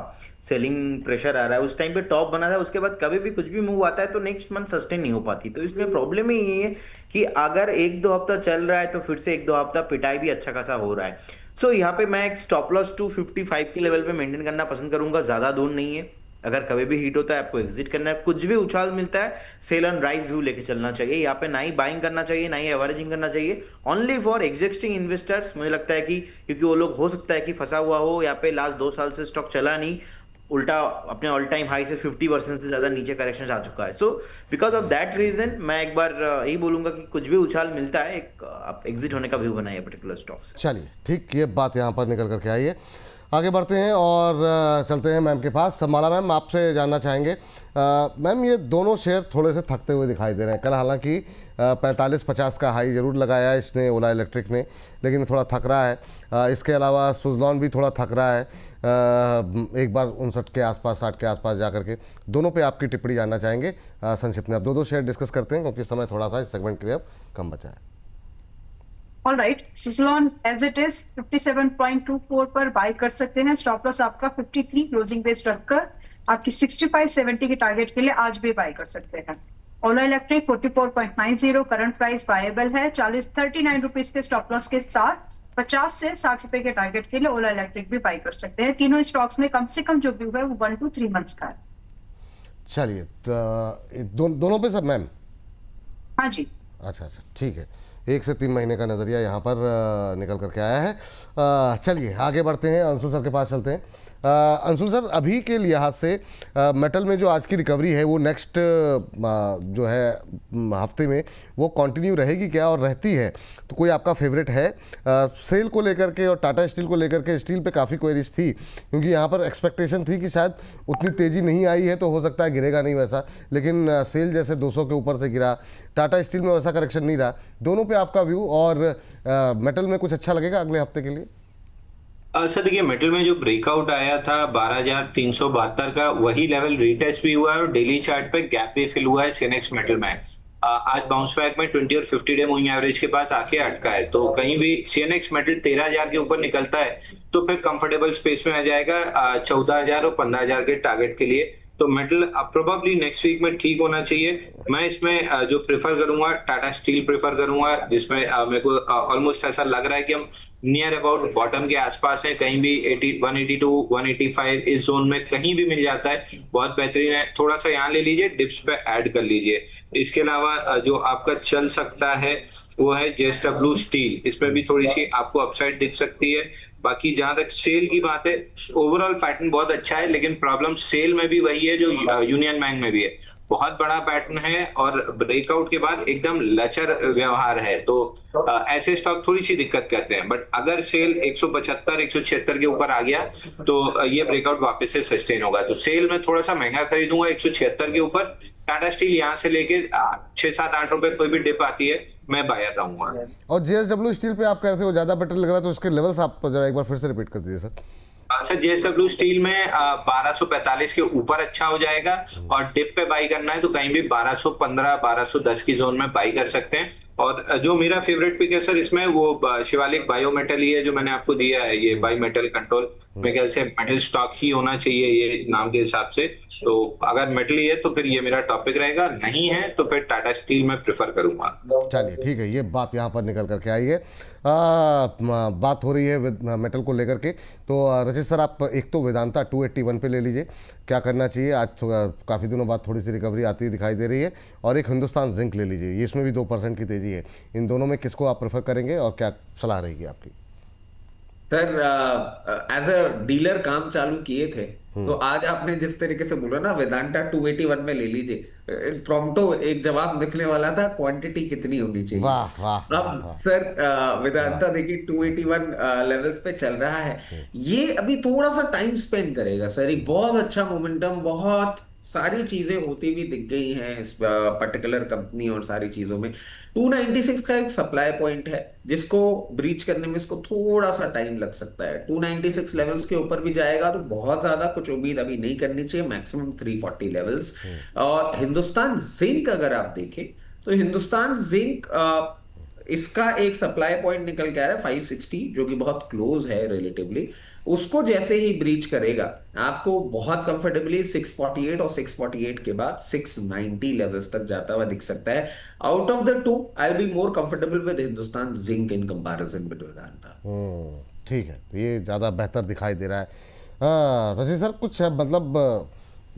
सेलिंग प्रेशर आ रहा है, उस टाइम पे टॉप बना था, उसके बाद कभी भी कुछ भी मूव आता है तो नेक्स्ट मंथ सस्टेन नहीं हो पाती। तो इसमें प्रॉब्लम ही ये है कि अगर एक दो हफ्ता चल रहा है तो फिर से एक दो हफ्ता पिटाई भी अच्छा खासा हो रहा है। सो यहाँ पे मैं एक स्टॉप लॉस 255 के लेवल पे मेंटेन करना पसंद करूंगा, ज्यादा दूर नहीं है। अगर कभी भी हिट होता है आपको एग्जिट करना है, कुछ भी उछाल मिलता है सेल ऑन राइज व्यू लेके चलना चाहिए। यहाँ पे ना ही बाइंग करना चाहिए ना ही एवरेजिंग करना चाहिए, ओनली फॉर एग्जिस्टिंग इन्वेस्टर्स। मुझे लगता है कि क्योंकि वो लोग हो सकता है कि फंसा हुआ हो, यहाँ पे लास्ट 2 साल से स्टॉक चला नहीं, उल्टा अपने ऑल टाइम हाई से 50% से ज्यादा नीचे करेक्शन आ चुका है। So because of that reason मैं एक बार यही बोलूंगा कि कुछ भी उछाल मिलता है आप एग्जिट होने का व्यू बनाइए पर्टिकुलर स्टॉक से। चलिए ठीक, ये बात यहाँ पर निकल करके आई है। आगे बढ़ते हैं और चलते हैं मैम के पास। माला मैम, आपसे जानना चाहेंगे मैम, ये दोनों शेयर थोड़े से थकते हुए दिखाई दे रहे हैं। कल हालांकि 45-50 का हाई जरूर लगाया है इसने, ओला इलेक्ट्रिक ने, लेकिन थोड़ा थक रहा है। इसके अलावा सुज़लॉन भी थोड़ा थक रहा है, एक बार 59 के आसपास 60 के आसपास जा करके। दोनों पे आपकी टिप्पणी जानना चाहेंगे संक्षिप्त में। अब दो शेयर डिस्कस करते हैं क्योंकि समय थोड़ा सा इस सेगमेंट के लिए अब कम बचा है। All right, Suzlon as it is 57.24 पर बाय कर सकते हैं। स्टॉप लॉस आपका 53 क्लोजिंग बेस रखकर आपकी 65-70 के टारगेट के लिए आज भी बाय कर सकते हैं। ओला इलेक्ट्रिक 44.90 करंट प्राइस बायबल है। 39 रुपीज के स्टॉप लॉस के साथ 50 से 60 रुपए के टारगेट के लिए ओला इलेक्ट्रिक भी बाय कर सकते हैं। तीनों स्टॉक्स में कम से कम जो व्यू है वो 1 to 3 मंथ्स का है। चलिए दोनों पे सब मैम? हाँ जी। अच्छा, ठीक है। 1 से 3 महीने का नज़रिया यहाँ पर निकल करके आया है। चलिए आगे बढ़ते हैं, अंशुल सर के पास चलते हैं। अंशुल सर, अभी के लिहाज से मेटल में जो आज की रिकवरी है वो नेक्स्ट जो है हफ्ते में वो कंटिन्यू रहेगी क्या, और रहती है तो कोई आपका फेवरेट है? सेल को लेकर के और टाटा स्टील को लेकर के, स्टील पे काफ़ी क्वेरीज थी क्योंकि यहाँ पर एक्सपेक्टेशन थी कि शायद उतनी तेज़ी नहीं आई है तो हो सकता है गिरेगा नहीं वैसा, लेकिन सेल जैसे 200 के ऊपर से गिरा, टाटा स्टील में वैसा करेक्शन नहीं रहा। दोनों पे आपका व्यू, और मेटल में कुछ अच्छा लगेगा अगले हफ्ते के लिए? सर देखिए, मेटल में जो ब्रेकआउट आया था 12,372 का, वही लेवल रीटेस्ट भी हुआ है और डेली चार्ट पे गैप भी फिल हुआ है सीनेक्स मेटल में। आज बाउंस बैक में 20 और 50 डे मूविंग एवरेज के पास आके अटका है। तो कहीं भी सीएनएक्स मेटल 13,000 के ऊपर निकलता है तो फिर कंफर्टेबल स्पेस में आ जाएगा 14,000 और 15,000 के टारगेट के लिए। तो मेटल प्रोबेबली नेक्स्ट वीक में ठीक होना चाहिए। मैं इसमें जो प्रेफर करूंगा, टाटा स्टील प्रेफर करूंगा, जिसमें मेरे को ऑलमोस्ट ऐसा लग रहा है कि हम नियर अबाउट बॉटम के आसपास है। कहीं भी 182 185 इस जोन में कहीं भी मिल जाता है, बहुत बेहतरीन है। थोड़ा सा यहाँ ले लीजिए, डिप्स पे ऐड कर लीजिए। इसके अलावा जो आपका चल सकता है वो है JSW स्टील, इसमें भी थोड़ी सी आपको अपसाइड दिख सकती है। बाकी जहां तक सेल की बात है, ओवरऑल पैटर्न बहुत अच्छा है, लेकिन प्रॉब्लम सेल में भी वही है जो यूनियन बैंक में भी है। बहुत बड़ा पैटर्न है और ब्रेकआउट के बाद एकदम लचर व्यवहार है, तो ऐसे स्टॉक थोड़ी सी दिक्कत करते हैं। बट अगर सेल 175 176 के ऊपर आ गया तो ये ब्रेकआउट वापस से सस्टेन होगा। तो सेल में थोड़ा सा महंगा खरीदूंगा 176 के ऊपर। टाटा स्टील यहाँ से लेके 6-7-8 रुपए कोई भी डिप आती है मैं बायर रहूंगा। और JSW स्टील पे आप कह रहे थे वो ज्यादा बेटर लग रहा है, तो उसके लेवल्स आप जरा एक बार फिर से रिपीट कर दीजिए सर। सर JSW स्टील में 1245 के ऊपर अच्छा हो जाएगा, और डिप पे बाई करना है तो कहीं भी 1215 1210 की जोन में बाई कर सकते हैं। और जो मेरा फेवरेट पिक है सर इसमें, वो शिवालिक बायोमेटल ही है जो मैंने आपको दिया है, ये बाई मेटल कंट्रोल। मेरे ख्याल से मेटल स्टॉक ही होना चाहिए ये नाम के हिसाब से। तो अगर मेटल ही है तो फिर ये मेरा टॉपिक रहेगा, नहीं है तो फिर टाटा स्टील में प्रेफर करूंगा। चलिए ठीक है, ये बात यहाँ पर निकल करके आई है। बात हो रही है मेटल को लेकर के, तो रचित सर आप एक तो वेदांता 281 पे ले लीजिए, क्या करना चाहिए? आज काफ़ी दिनों बाद थोड़ी सी रिकवरी आती दिखाई दे रही है। और एक हिंदुस्तान जिंक ले लीजिए, ये इसमें भी 2% की तेज़ी है। इन दोनों में किसको आप प्रेफर करेंगे और क्या सलाह रहेगी आपकी? सर एज अ डीलर काम चालू किए थे, तो आज आपने जिस तरीके से बोला ना वेदांता 281 में ले लीजिए, प्रॉम्प्टो एक जवाब निकलने वाला था, क्वांटिटी कितनी होनी चाहिए। वाह वाह वाह अब वाह। सर वेदांता देखिए 281 लेवल्स पे चल रहा है। ये अभी थोड़ा सा टाइम स्पेंड करेगा सर, ये बहुत अच्छा मोमेंटम, बहुत सारी चीजें होती हुई दिख गई हैं इस पर्टिकुलर कंपनी और सारी चीजों में। 296 का एक सप्लाई पॉइंट है जिसको ब्रीच करने में इसको थोड़ा सा टाइम लग सकता है। 296 लेवल्स के ऊपर भी जाएगा तो बहुत ज्यादा कुछ उम्मीद अभी नहीं करनी चाहिए, मैक्सिमम 340 लेवल्स। और हिंदुस्तान जिंक अगर आप देखें तो हिंदुस्तान जिंक इसका एक सप्लाई पॉइंट निकल के आ रहा है 560, जो कि बहुत क्लोज है रिलेटिवली। उसको जैसे ही ब्रीच करेगा आपको बहुत कंफर्टेबली 648 और 648 के बाद 690 लेवल्स तक जाता हुआ दिख सकता है। Out of the two I will be more comfortable with Hindustan zinc in comparison with Vedanta. ठीक है, तो ये ज़्यादा बेहतर दिखाई दे रहा है। रजनी सर, कुछ मतलब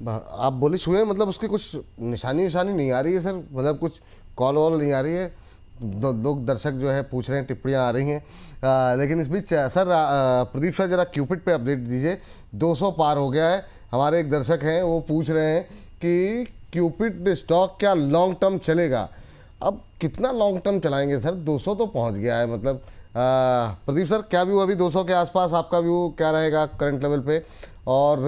आप बोलिश हुए, मतलब उसकी कुछ निशानी नहीं आ रही है सर, मतलब कुछ कॉल वॉल नहीं आ रही है? लोग दर्शक जो है पूछ रहे हैं, टिप्पणियाँ आ रही हैं, लेकिन इस बीच सर प्रदीप सर जरा क्यूपिड पे अपडेट दीजिए। 200 पार हो गया है। हमारे एक दर्शक हैं वो पूछ रहे हैं कि क्यूपिड स्टॉक क्या लॉन्ग टर्म चलेगा? अब कितना लॉन्ग टर्म चलाएंगे सर? 200 तो पहुंच गया है, मतलब प्रदीप सर क्या व्यू अभी 200 के आसपास, आपका व्यू क्या रहेगा करंट लेवल पे? और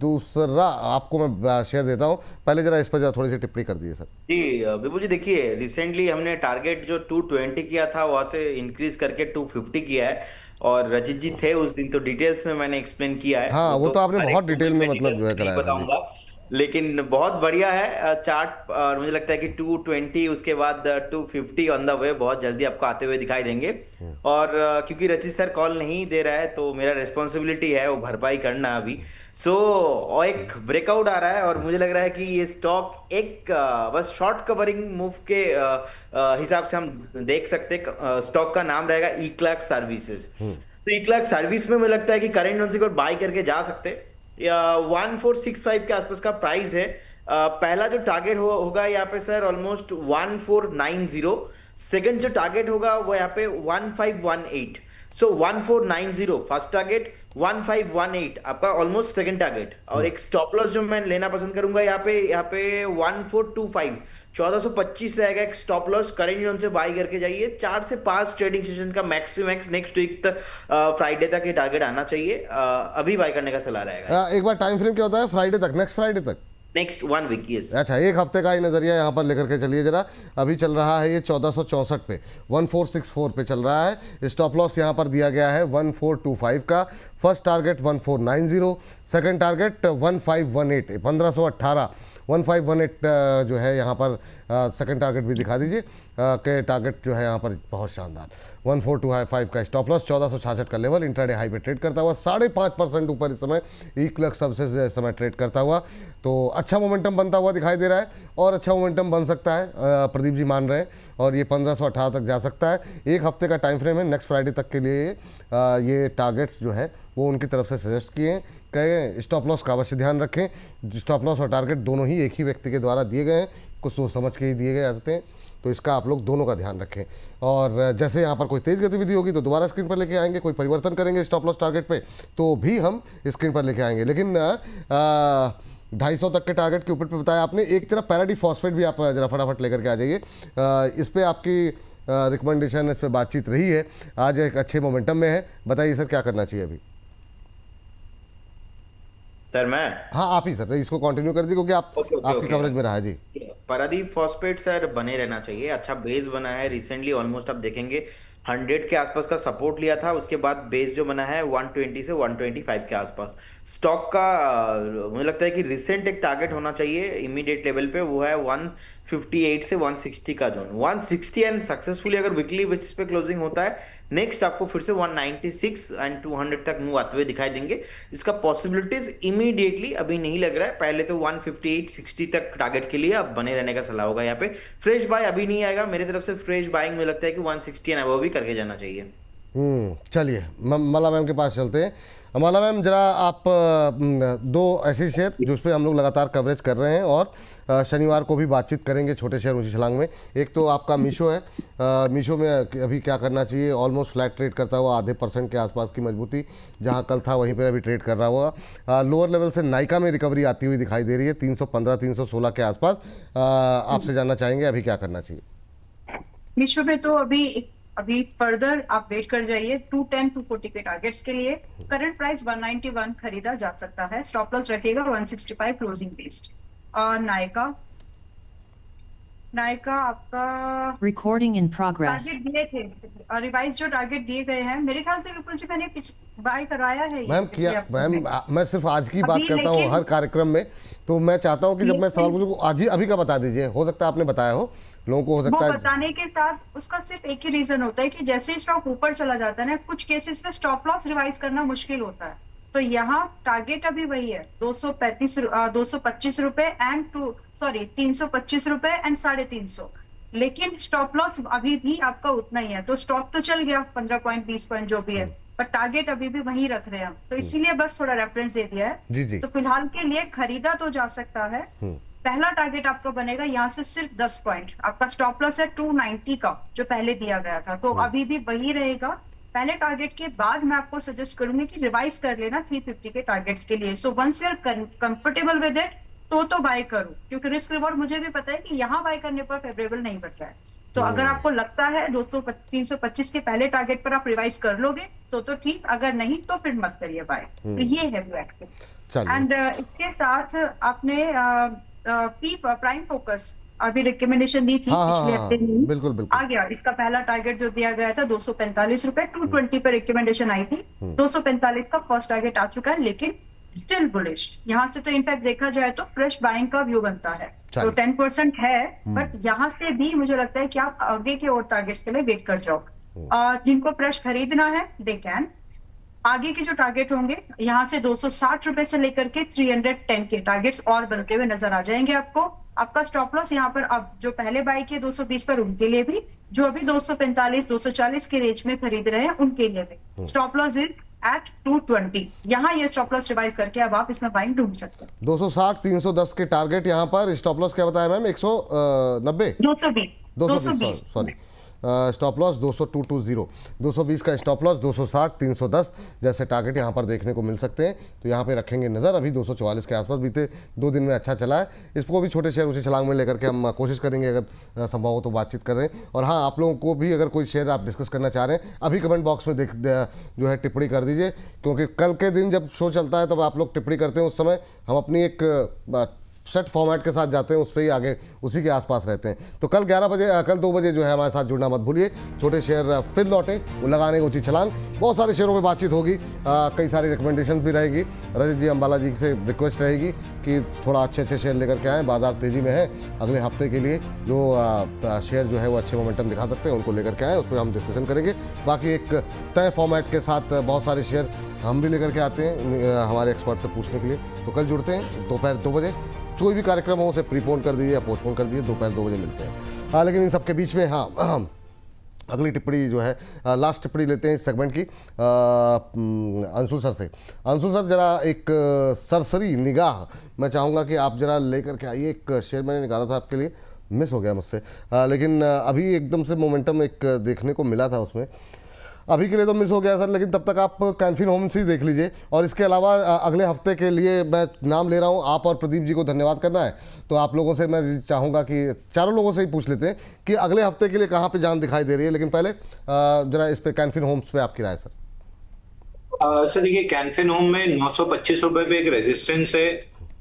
दूसरा आपको मैं शेयर देता हूं, पहले जरा इस पर जरा थोड़ी सी टिप्पणी कर दीजिए सर। जी विभू जी, देखिए रिसेंटली हमने टारगेट जो 220 किया था वहां से इंक्रीज करके 250 किया है, और रजित जी थे उस दिन तो डिटेल्स में मैंने एक्सप्लेन किया है। हाँ, वो तो आपने हर एक बहुत डिटेल में moment मतलब जो है नहीं कराया था जी। बताऊंगा, लेकिन बहुत बढ़िया है चार्ट, और मुझे लगता है कि 220 उसके बाद 250 ऑन द वे बहुत जल्दी आपको आते हुए दिखाई देंगे। और क्योंकि रचित सर कॉल नहीं दे रहा है तो मेरा रिस्पॉन्सिबिलिटी है वो भरपाई करना अभी। और एक ब्रेकआउट आ रहा है और मुझे लग रहा है कि ये स्टॉक एक बस शॉर्ट कवरिंग मूव के हिसाब से हम देख सकते हैं। स्टॉक का नाम रहेगा ई क्लर्क सर्विसेज। तो ई क्लर्क सर्विस में मुझे लगता है कि करेंट जोन से कोई बाई करके जा सकते हैं। 1465 के आसपास का प्राइस है। पहला जो टारगेट होगा यहाँ पे सर ऑलमोस्ट 1490। सेकंड जो टारगेट होगा वो यहाँ पे 1518। सो 1490 फर्स्ट टारगेट, 1518 आपका ऑलमोस्ट सेकंड टारगेट, और एक स्टॉप लॉस जो मैं लेना पसंद करूंगा यहाँ पे 1425 1425 रहेगा एक स्टॉप लॉस। करेंट जोन से बाई करके जाइए। 4 से 5 ट्रेडिंग सेशन का मैक्सिमैक्स नेक्स्ट वीक तक फ्राइडे तक ये टारगेट आना चाहिए। अभी बाई करने का सलाह रहेगा। एक बार टाइम फ्रेम क्या होता है? फ्राइडे तक, नेक्स्ट फ्राइडे तक, नेक्स्ट 1 वीक। यस, अच्छा, एक हफ्ते का ही नजरिया यहाँ पर लेकर के चलिए जरा। अभी चल रहा है ये 1464 पे, 1464 पे चल रहा है। स्टॉप लॉस यहाँ पर दिया गया है 1425 का। फर्स्ट टारगेट 1490, सेकंड टारगेट 1518 1518 1518 जो है यहाँ पर सेकंड टारगेट भी दिखा दीजिए के टारगेट जो है यहाँ पर बहुत शानदार 1425 का स्टॉप लॉस। 1466 का लेवल। इंट्राडे हाई पे ट्रेड करता हुआ 5.5% ऊपर इस समय ई क्लर्क सर्विसेज इस समय ट्रेड करता हुआ, तो अच्छा मोमेंटम बनता हुआ दिखाई दे रहा है और अच्छा मोमेंटम बन सकता है, प्रदीप जी मान रहे हैं, और ये 1518 तक जा सकता है। एक हफ्ते का टाइम फ्रेम है, नेक्स्ट फ्राइडे तक के लिए ये टारगेट्स जो है वो उनकी तरफ से सजेस्ट किए हैं। कहें स्टॉप लॉस का अवश्य ध्यान रखें। स्टॉप लॉस और टारगेट दोनों ही एक ही व्यक्ति के द्वारा दिए गए हैं, कुछ सोच समझ के ही दिए गए जाते हैं, तो इसका आप लोग दोनों का ध्यान रखें। और जैसे यहाँ पर कोई तेज़ गतिविधि होगी तो दोबारा स्क्रीन पर लेके आएंगे, कोई परिवर्तन करेंगे स्टॉप लॉस टारगेट पे तो भी हम स्क्रीन पर लेके आएंगे। लेकिन 250 तक के टारगेट के ऊपर पे बताया आपने। एक तरफ पैराडी फॉस्फेट भी आप जरा फटाफट लेकर के आ जाइए। इस पर आपकी रिकमेंडेशन, इस पर बातचीत रही है, आज एक अच्छे मोमेंटम में है। बताइए सर क्या करना चाहिए अभी? सर मैं, हाँ आप ही सर इसको कंटिन्यू कर दीजिए क्योंकि आपकी कवरेज में रहा है जी। पारादीप फॉस्फेट सर बने रहना चाहिए। अच्छा बेस बना है रिसेंटली, ऑलमोस्ट आप देखेंगे 100 के आसपास का सपोर्ट लिया था, उसके बाद बेस जो बना है 120 से 125 के आसपास। स्टॉक का मुझे लगता है कि रिसेंट एक टारगेट होना चाहिए इमीडिएट लेवल पे, वो है 158 से 160 का जोन। 160 एंड सक्सेसफुली अगर वीकली बेसिस पे क्लोजिंग होता है, नेक्स्ट आपको फिर से 196 एंड 200 तक मूव आते हुए दिखाई देंगे। इसका पॉसिबिलिटीज इमीडिएटली अभी नहीं लग रहा है। पहले तो 158 60 तक टारगेट के लिए अब बने रहने का सलाह होगा। यहाँ पे फ्रेश बाय अभी नहीं आएगा मेरी तरफ से। फ्रेश बाइंग में लगता है कि 160 एंड अबव भी करके जाना चाहिए। चलिए मला मैम के पास चलते हैं। मला मैम जरा आप दो ऐसे शेयर जिस पे हम लोग लगातार कवरेज कर रहे हैं और शनिवार को भी बातचीत करेंगे छोटे शेयर ऊंची छलांग में। एक तो आपका मीशो है, मीशो में अभी क्या करना चाहिए? ऑलमोस्ट फ्लैट ट्रेड करता हुआ आधे % के आसपास की मजबूती, जहां कल था वहीं पर अभी ट्रेड कर रहा हुआ। लोअर लेवल से नाइका में रिकवरी आती हुई दिखाई दे रही है 315 316 के आसपास। आपसे जानना चाहेंगे अभी क्या करना चाहिए? मीशो में तो अभी फर्दर आप वेट कर जाइए 210 240 के टारगेट्स के लिए। करंट प्राइस 191 खरीदा जा सकता है, स्टॉप लॉस रखिएगा 165 क्लोजिंग बेस्ड। और नायका आपका Recording in progress. टारगेट दिए थे, रिवाइज जो टारगेट दिए गए हैं मेरे ख्याल से विपुल जी मैंने बाय कराया है ये मैम पिछले किया हफ्ते में। मैम, मैं सिर्फ आज की बात अभी करता हूँ लेकिन- हर कार्यक्रम में, तो मैं चाहता हूँ कि जब मैं सवाल पूछूं आज ही अभी का बता दीजिए। हो सकता है आपने बताया हो, लोगों को हो वो सकता है। बताने के साथ उसका सिर्फ एक ही रीजन होता है कि जैसे ही स्टॉक ऊपर चला जाता है ना, कुछ केसेस में स्टॉप लॉस रिवाइज करना मुश्किल होता है। तो यहाँ टारगेट अभी वही है 225 रुपए एंड 325 रुपए एंड 350, लेकिन स्टॉप लॉस अभी भी आपका उतना ही है। तो स्टॉक तो चल गया 15 पॉइंट 20 पॉइंट जो भी है, पर टारगेट अभी भी वही रख रहे हैं हम, तो इसीलिए बस थोड़ा रेफरेंस दे दिया है। जी जी। तो फिलहाल के लिए खरीदा तो जा सकता है। पहला टारगेट आपका बनेगा यहाँ से सिर्फ 10 पॉइंट। आपका स्टॉप लॉस है 290 का जो पहले दिया गया था, तो अभी भी वही रहेगा। पहले टारगेट के बाद मैं आपको सजेस्ट करूंगी कि रिवाइज कर लेना 350 के टारगेट्स के लिए। So once you are comfortable with it तो बाय करो, क्योंकि रिस्क रिवॉर्ड मुझे भी पता है कि यहाँ बाय करने पर फेवरेबल नहीं बन रहा है। तो अगर आपको लगता है 325 के पहले टारगेट पर आप रिवाइज कर लोगे तो ठीक, अगर नहीं तो फिर मत करिए बाय। तो ये है व्यू एक्टिव। चलिए। एंड इसके साथ आपने प्राइम फोकस अभी रिकमेंडेशन दी थी पिछले हफ्ते में, बिल्कुल बिल्कुल आ गया। इसका पहला टारगेट जो दिया गया था 245 रुपए, 220 पर रिकमेंडेशन आई थी, 245 का फर्स्ट टारगेट आ चुका है, लेकिन स्टिल बुलिश। यहाँ से तो इनफैक्ट देखा जाए तो फ्रेश बाइंग का व्यू बनता है। तो 10% है, बट यहाँ से भी मुझे लगता है कि आप आगे के और टारगेट्स के लिए वेट कर जाओ। जिनको फ्रेश खरीदना है दे कैन। आगे के जो टारगेट होंगे यहाँ से 260 रुपए से लेकर के 310 के टारगेट्स और बनते हुए नजर आ जाएंगे आपको। आपका स्टॉप लॉस यहाँ पर अब जो पहले बाय किए 220 पर उनके लिए भी, जो अभी 245 240 के रेंज में खरीद रहे हैं उनके लिए भी स्टॉप लॉस इज एट 220। यहाँ ये स्टॉप लॉस रिवाइज करके अब आप इसमें बाइंग ढूंढ सकते हैं। 260 310 के टारगेट यहाँ पर। स्टॉप लॉस क्या बताया मैम? 190 220 सॉरी, स्टॉप लॉस 220 का स्टॉप लॉस, 260 310 जैसे टारगेट यहाँ पर देखने को मिल सकते हैं। तो यहाँ पे रखेंगे नज़र। अभी 244 के आसपास बीते 2 दिन में अच्छा चला है। इसको भी छोटे शेयर उसी छलांग में लेकर के हम कोशिश करेंगे, अगर संभव हो तो बातचीत कर रहे हैं। और हाँ, आप लोगों को भी अगर कोई शेयर आप डिस्कस करना चाह रहे हैं अभी कमेंट बॉक्स में जो है टिप्पणी कर दीजिए, क्योंकि कल के दिन जब शो चलता है तब आप लोग टिप्पणी करते हैं, उस समय हम अपनी एक सेट फॉर्मेट के साथ जाते हैं, उस पर ही आगे उसी के आसपास रहते हैं। तो कल 2 बजे जो है हमारे साथ जुड़ना मत भूलिए। छोटे शेयर फिर लौटे, वो लगाने की ऊंची छलांग। बहुत सारे शेयरों पे बातचीत होगी, कई सारी रिकमेंडेशन भी रहेगी। रजत जी, अंबाला जी से रिक्वेस्ट रहेगी कि थोड़ा अच्छे शेयर लेकर के आएँ। बाजार तेजी में है, अगले हफ्ते के लिए जो शेयर जो है वो अच्छे मोमेंटम दिखा सकते हैं उनको लेकर के आएँ, उस पर हम डिस्कशन करेंगे। बाकी एक तय फॉर्मेट के साथ बहुत सारे शेयर हम भी लेकर के आते हैं हमारे एक्सपर्ट से पूछने के लिए। तो कल जुड़ते हैं दोपहर 2 बजे। कोई भी कार्यक्रम हो उसे प्रीपोन कर दीजिए या पोस्टपोन कर दीजिए, दोपहर 2 बजे मिलते हैं। हाँ, लेकिन इन सबके बीच में हाँ अगली टिप्पणी जो है लास्ट टिप्पणी लेते हैं इस सेगमेंट की अंशुल सर से। अंशुल सर, जरा एक सरसरी निगाह मैं चाहूँगा कि आप जरा लेकर के आइए। एक शेयर मैंने निकाला था आपके लिए, मिस हो गया मुझसे, लेकिन अभी एकदम से मोमेंटम एक देखने को मिला था उसमें। अभी के लिए तो मिस हो गया सर, लेकिन तब तक आप कैनफिन होम्स ही देख लीजिए। और इसके अलावा अगले हफ्ते के लिए मैं नाम ले रहा हूँ, आप और प्रदीप जी को धन्यवाद करना है। तो आप लोगों से मैं चाहूँगा कि चारों लोगों से ही पूछ लेते हैं कि अगले हफ्ते के लिए कहाँ पे जान दिखाई दे रही है। लेकिन पहले जरा इस पे कैनफिन होम्स पे आपकी राय सर। सर देखिए, कैनफिन होम में 925 रुपए पे एक रेजिस्टेंस है,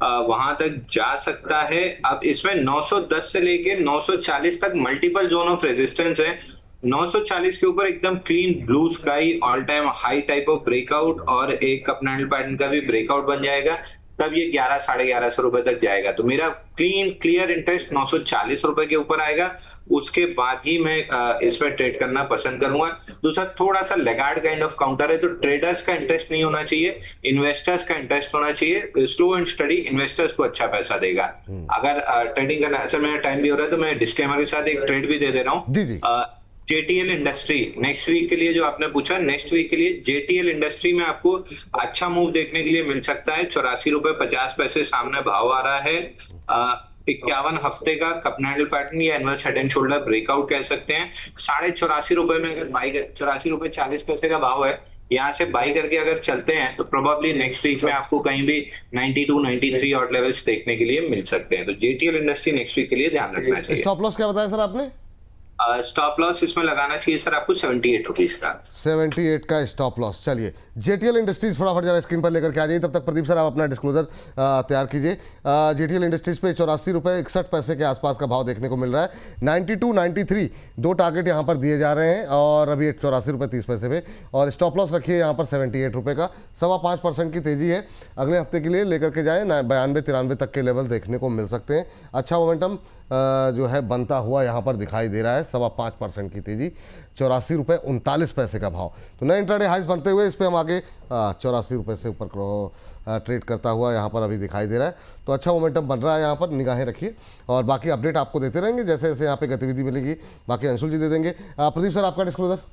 वहां तक जा सकता है। अब इसमें 910 से लेके 940 तक मल्टीपल जोन ऑफ रेजिस्टेंस है। 940 के ऊपर एकदम clean blue sky all time high type of breakout और एक कप हैंडल पैटर्न का भी ब्रेकआउट बन जाएगा, तब ये 11 साढ़े 1100 रुपए तक जाएगा। तो मेरा क्लियर इंटरेस्ट 940 रुपए के ऊपर आएगा, उसके बाद ही मैं इसमें ट्रेड करना पसंद करूंगा। दूसरा, थोड़ा सा लेगार्ड काइंड ऑफ काउंटर है, तो ट्रेडर्स का इंटरेस्ट नहीं होना चाहिए, इन्वेस्टर्स का इंटरेस्ट होना चाहिए। स्लो एंड स्टडी इन्वेस्टर्स को अच्छा पैसा देगा। अगर ट्रेडिंग करना, सर मेरा टाइम भी हो रहा है तो मैं डिस्क्लेमर के साथ एक ट्रेड भी दे रहा हूँ। जेटीएल इंडस्ट्री नेक्स्ट वीक के लिए जो आपने पूछा, नेक्स्ट वीक के लिए जेटीएल इंडस्ट्री में आपको अच्छा मूव देखने के लिए मिल सकता है। 84.50 सामने भाव आ रहा है। 51 हफ्ते का कप हैंडल पैटर्न या annual head and shoulder breakout कह सकते हैं। 84.5 रुपए में अगर बाई 84.40 का भाव है, यहाँ से बाई करके अगर चलते हैं तो प्रोबेबली नेक्स्ट वीक में आपको कहीं भी 92, 93 और लेवल्स देखने के लिए मिल सकते हैं। तो जेटीएल इंडस्ट्री नेक्स्ट वीक के लिए ध्यान रखना चाहिए। स्टॉप लॉस क्या बताया सर आपने? स्टॉप लॉस इसमें लगाना चाहिए सर आपको 78 रुपीज का। 78 का स्टॉप लॉस। चलिए जेटीएल इंडस्ट्रीज फटाफट जरा स्क्रीन पर लेकर के आ जाइए। तब तक प्रदीप सर आप अपना डिस्क्लोजर तैयार कीजिए। जेटीएल इंडस्ट्रीज पे 84.61 के आसपास का भाव देखने को मिल रहा है। 92, 93 दो टारगेट यहाँ पर दिए जा रहे हैं और अभी 84.30 पे, और स्टॉप लॉस रखिए यहाँ पर 78 रुपये का। 5.25% की तेजी है। अगले हफ्ते के लिए लेकर के जाए 92-93 तक के लेवल देखने को मिल सकते हैं। अच्छा मोमेंटम जो है बनता हुआ यहाँ पर दिखाई दे रहा है। 5.25% की तेजी, 84.39 का भाव। तो नए इंट्राडे हाइस बनते हुए इस पर हम आगे 84 रुपये से ऊपर ट्रेड करता हुआ यहाँ पर अभी दिखाई दे रहा है। तो अच्छा मोमेंटम बन रहा है, यहाँ पर निगाहें रखिए और बाकी अपडेट आपको देते रहेंगे जैसे जैसे यहाँ पे गतिविधि मिलेगी। बाकी अंशुल जी दे देंगे। प्रदीप सर आपका डिस्क्लोजर।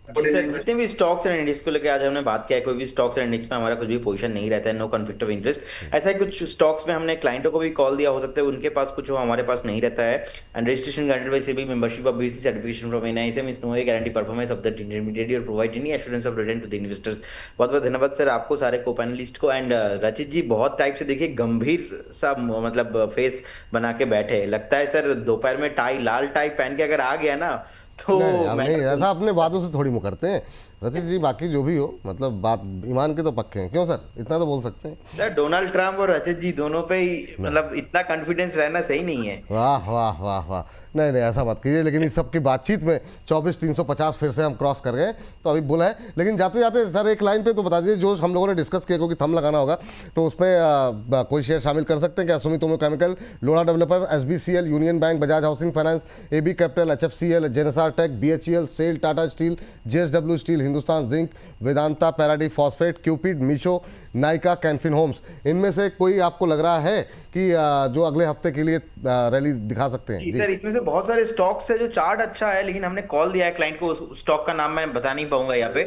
जितने भी स्टॉक्स एंड इंडेक्स को लेकर आज हमने बात किया है, कोई भी स्टॉक्स एंड इंडेक्स में हमारा कुछ भी पोजीशन नहीं रहता है, नो कॉन्फ्लिक्ट ऑफ इंटरेस्ट। ऐसा ही कुछ स्टॉक्स में हमने क्लाइंटों को भी कॉल दिया, हो सकता है उनके पास कुछ हो, हमारे पास नहीं रहता है। And registration guided by SEBI, membership of BC, certification from NICM is no guarantee performance of the intermediate और provide any assurance of return to the investors. बहुत बहुत धन्यवाद सर आपको, सारे को पैनलिस्ट को। एंड रचित जी बहुत टाइप से देखिए गंभीर सा मतलब फेस बना के बैठे, लगता है सर दोपहर में टाई लाल टाई पहन के अगर आ गया ना तो नहीं ऐसा अपने बातों से थोड़ी मुकरते हैं रचित जी। बाकी जो भी हो मतलब बात ईमान के तो पक्के हैं, क्यों सर? इतना तो बोल सकते हैं सर। डोनाल्ड ट्रम्प और रचित जी दोनों पे ही मतलब इतना कॉन्फिडेंस रहना सही नहीं है। वाह वाह वाह वाह, नहीं नहीं ऐसा मत कीजिए। लेकिन इस सब की बातचीत में 24,350 फिर से हम क्रॉस कर गए तो अभी बुला है। लेकिन जाते जाते सर एक लाइन पे तो बता दीजिए जो हम लोगों ने डिस्कस किया, क्योंकि थंब लगाना होगा तो उसमें कोई शेयर शामिल कर सकते हैं क्या? Sumitomo Chemical, Lodha developer, SBCL, Union Bank, Bajaj Housing Finance, AB Capital, HFCL, जेनेसार Tech, BHEL, SAIL, Tata Steel, JSW Steel, Hindustan Zinc, Vedanta, Paradeep Phosphate, Cupid, Meesho, Nykaa, Can Fin Homes, इनमें से कोई आपको लग रहा है कि जो अगले हफ्ते के लिए रैली दिखा सकते हैं? सर इसमें से बहुत सारे स्टॉक्स है जो चार्ट अच्छा है, लेकिन हमने कॉल दिया है क्लाइंट को, उस स्टॉक का नाम मैं बता नहीं पाऊंगा यहाँ पे।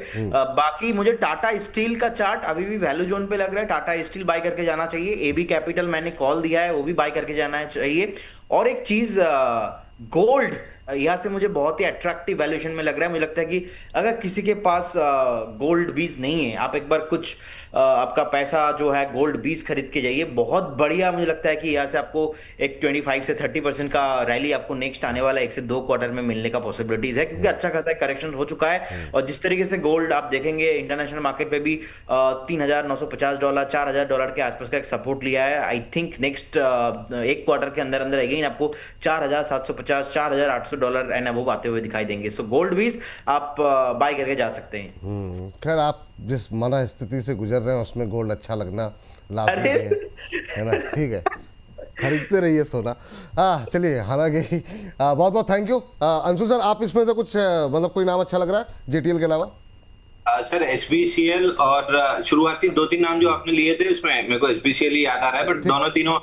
बाकी मुझे टाटा स्टील का चार्ट अभी भी वैल्यू जोन पे लग रहा है, टाटा स्टील बाय करके जाना चाहिए। AB कैपिटल मैंने कॉल दिया है, वो भी बाय करके जाना चाहिए। और एक चीज गोल्ड, यहाँ से मुझे बहुत ही अट्रैक्टिव वैल्यूएशन में लग रहा है। मुझे लगता है कि अगर किसी के पास गोल्ड बीज नहीं है, आप एक बार कुछ आपका पैसा जो है गोल्ड बीज खरीद के जाइए, बहुत बढ़िया। मुझे लगता है कि यहाँ से आपको एक 25 से 30% का रैली आपको नेक्स्ट आने वाला 1 से 2 क्वार्टर में मिलने का पॉसिबिलिटीज है, क्योंकि अच्छा खासा करेक्शन हो चुका है। और जिस तरीके से गोल्ड आप देखेंगे इंटरनेशनल मार्केट पे भी $3,950, $4,000 के आसपास का एक सपोर्ट लिया है। आई थिंक नेक्स्ट 1 क्वार्टर के अंदर अंदर अगेन आपको $4,750, $4,800 एंड अबव आते हुए दिखाई देंगे। सो गोल्ड बीज आप बाय करके जा सकते हैं। खैर आप जिस मना स्थिति से गुजर रहे हैं उसमें गोल्ड अच्छा लगना लाजमी है ना? ठीक है, खरीदते रहिए सोना। चलिए, हालांकि बहुत बहुत थैंक यू। अंशुल सर आप इसमें से कुछ मतलब कोई नाम अच्छा लग रहा है जेटीएल के अलावा? सर SBCL और शुरुआती 2-3 नाम जो आपने लिए थे उसमें मेरे को SBCL ही याद आ रहा है, बट दोनों तीनों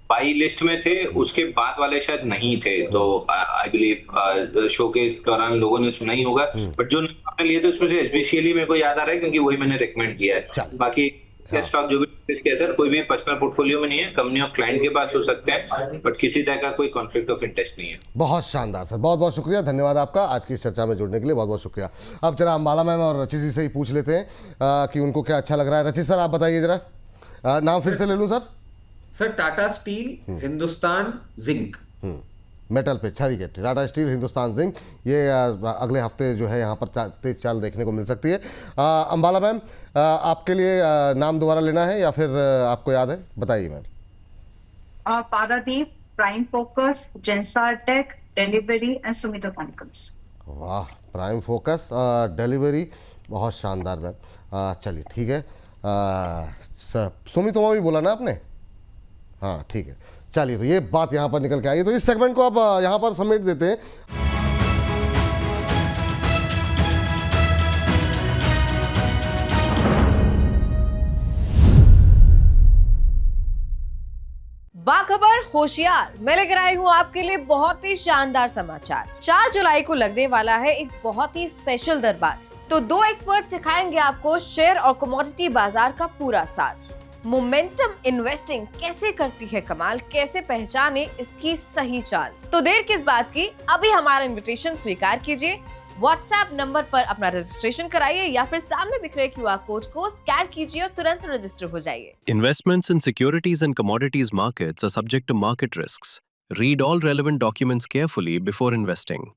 बाई लिस्ट में थे, उसके बाद वाले शायद नहीं थे। तो आई बिलीव शो के दौरान लोगों ने सुना ही होगा, बट जो आपने लिए थे उसमें से SBCL ही मेरे को याद आ रहा है, क्योंकि वही मैंने रिकमेंड किया है। बाकी स्टॉक जो भी डिस्कस किया सर, कोई भी पर्सनल पोर्टफोलियो में नहीं है, कंपनी और क्लाइंट के पास हो सकते हैं, बट किसी तरह का कोई कॉन्फ्लिक्ट ऑफ इंटरेस्ट नहीं है। बहुत शानदार सर, बहुत बहुत शुक्रिया, धन्यवाद आपका आज की इस चर्चा में जुड़ने के लिए, बहुत बहुत शुक्रिया। अब जरा माला मैम और रचित जी से ही पूछ लेते हैं कि उनको क्या अच्छा लग रहा है। रचित सर आप बताइए जरा, नाम फिर से ले लूँ sir? Sir Tata steel, Hindustan zinc, metal पे ठीक है, टाटा स्टील, हिंदुस्तान जिंक, ये अगले हफ्ते जो है यहाँ पर तेज चाल देखने को मिल सकती है। अंबाला मैम आपके लिए नाम दोबारा लेना है या फिर आपको याद है? बताइए ma'am. Paradeep, Prime Focus, Zensar Tech, Delhivery and Sumitomo Chemicals. वाह, प्राइम फोकस, डिलीवरी, बहुत शानदार मैम। चलिए ठीक है, सुमितोमो भी बोला ना आपने? हाँ ठीक है, चलिए तो ये बात यहाँ पर निकल के आई, तो इस सेगमेंट को आप यहाँ पर समेट देते हैं। बाखबर होशियार, मैं लेकर आई हूँ आपके लिए बहुत ही शानदार समाचार। 4 जुलाई को लगने वाला है एक बहुत ही स्पेशल दरबार। तो 2 एक्सपर्ट सिखाएंगे आपको शेयर और कमोडिटी बाजार का पूरा सार। मोमेंटम इन्वेस्टिंग कैसे करती है कमाल, कैसे पहचाने इसकी सही चाल। तो देर किस बात की, अभी हमारा इन्विटेशन स्वीकार कीजिए। व्हाट्सएप नंबर पर अपना रजिस्ट्रेशन कराइए या फिर सामने दिख रहे QR कोड को स्कैन कीजिए और तुरंत रजिस्टर हो जाइए। Investments in securities and commodities markets are subject to market risks. Read all relevant documents carefully before investing.